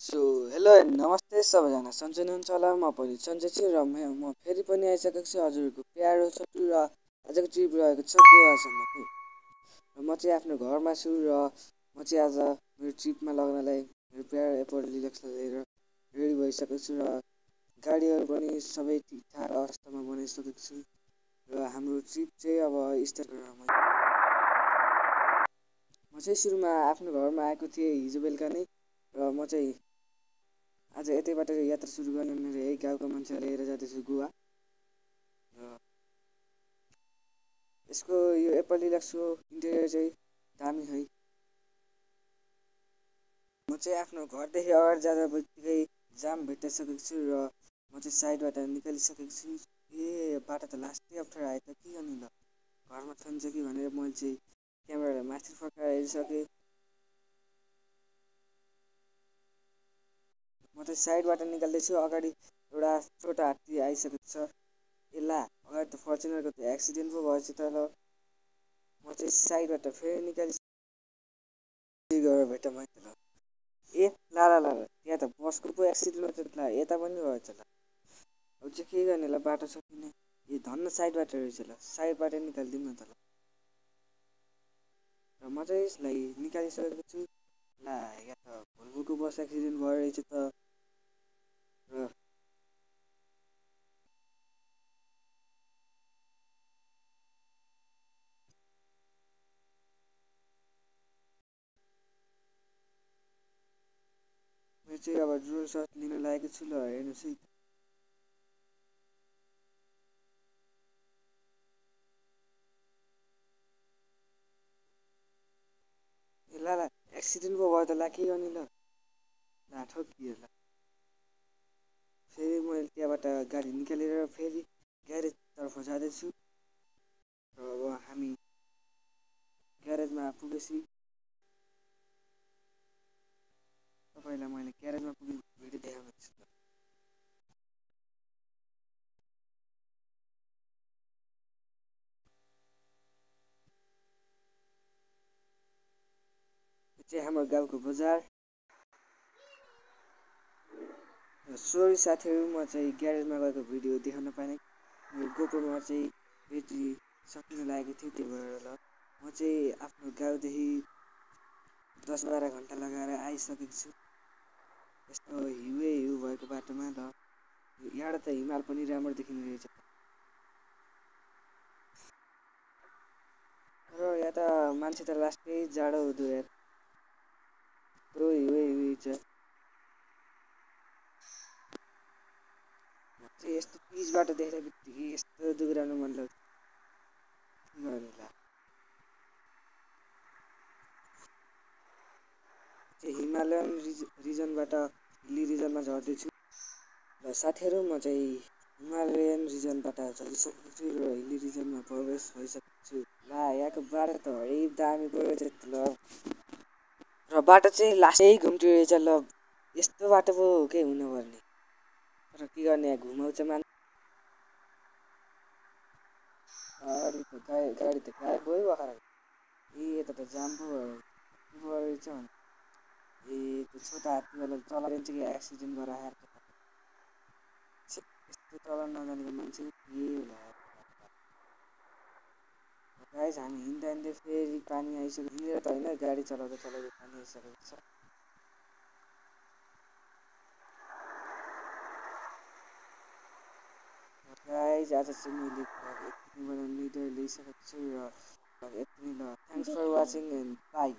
So hello and नमस्ते सबैजना सन्चै हुनुहुन्छ होला। म पनि सन्चै छु र म फेरि पनि आइसकेको छु हजुरहरूको प्यारो छोटु र आजको ट्रिप रहेको छ गोवासम्मको। र म चाहिँ आफ्नो घरमा छु र म चाहिँ आज मेरो ट्रिपमा लाग्नलाई मेरो प्यारो एयरपोर्ट लिलक्सलाई लिएर रेडी भइसकेको छु र गाडीहरू पनि सबै ठिकठाक अवस्थामा बनाइसकेको छु र हाम्रो ट्रिप चाहिँ अब स्टार्ट गरेर म चाहिँ सुरुमा आफ्नो घरमा आएको थिएँ हिजो बेलुका नै र म चाहिँ आज यतैबाट यात्रा सुरु गर्ने मेरो यही गाउँको मान्छेलाई लिएर जाँदैछु गोवा। र यसको यो एप्पल डिलक्सको इन्टेरियर चाहिँ दामी है। म चाहिँ आफ्नो घरदेखि अगाडि जाँदा बित्तिकै जाम भेटाइसकेको छु र म चाहिँ साइडबाट निकालिसकेको छु। ए बाटो त लास्टै अप्ठ्यारो आयो त के गर्ने ल, घरमा थन्छ कि भनेर मैले चाहिँ क्यामेरालाई माथि फर्काएर हेरिसकेँ। म चाहिँ साइडबाट निकाल्दैछु, अगाडि एउटा छोटा हात्ती आइसकेको छ। ए ला, अगाडि त फर्चुनरको त एक्सिडेन्ट पो भएछ त ल। म चाहिँ साइडबाट फेरि गएर भेटौँ है त ल। ए ला ला ला, त्यहाँ त बसको पो एक्सिडेन्ट भएछ ल, यता पनि भएछ ल। अब चाहिँ के गर्ने ल, बाटो सकिने। ए धन्न साइडबाट रहेछ ल, साइडबाट निकालिदिउँ न त ल। र म चाहिँ यसलाई निकालिसकेको छु। ला यहाँ त भोल्भोको बस एक्सिडेन्ट भएर रहेछ त। र म चाहिँ अब ड्रोन सट लिन लागेको छु ल, हेर्नुहोस् है। ए ला ला, एक्सिडेन्ट पो भयो त ला, के गर्ने ल। ला ठोकियो ल। फेरि मैले त्यहाँबाट गाडी निकालेर फेरि ग्यारेजतर्फ जाँदैछु र अब हामी ग्यारेजमा पुगेपछि तपाईँलाई मैले ग्यारेजमा पुगेको भिडियो देखाउँदैछु। यो चाहिँ हाम्रो गाउँको बजार। सरी साथीहरू, म चाहिँ ग्यारेजमा गएको भिडियो देखाउन पाएँ। मेरो गोप्रोमा चाहिँ ब्याट्री सकिन लागेको थियो, त्यही भएर ल। म चाहिँ आफ्नो गाउँदेखि 10-12 घन्टा लगाएर आइसकेको छु यस्तो हिउँ भएको बाटोमा ल। यहाँबाट त हिमाल पनि राम्रो देखिने रहेछ। र यहाँ त मान्छे त लास्टै जाडो हुँदो यार, यस्तो हिउँ छ। चाहिँ यस्तो पिच बाटो देख्दा बित्तिकै यस्तो दुग्राउनु मन लाग्छ, के गर्ने ला। चाहिँ हिमालयन रिजनबाट हिल्ली रिजनमा झर्दैछु र साथीहरू, म चाहिँ हिमालयन रिजनबाट झरिसकेको छु र हिल्ली रिजनमा प्रवेश भइसकेको छु। ला यहाँको बाटो त है दामी पो रहेछ ल। र बाटो चाहिँ लास्टै घुम्टी रहेछ ल, यस्तो बाटो पो के हुनुपर्ने। तर के गर्ने, यहाँ घुमाउँछ गाडी त गायब भयो भर्खर। ए यता त जाम पो भयो रहेछ। ए त्यो छोटा हात्तीवाला चलाइदिन्छ कि एक्सिडेन्ट गराएर यस्तो चलाउन नजानेको मान्छे के होला। गाइस, हामी हिँड्दा हिँड्दै फेरि पानी आइसक्यो। हिँडेर त होइन, गाडी चलाउँदा चलाउँदै पानी आइसकेको छ। गाइस, आज चाहिँ मैले यतिबाट निर्णय लिइसकेको छु र यति नै ल। Thanks for watching and by.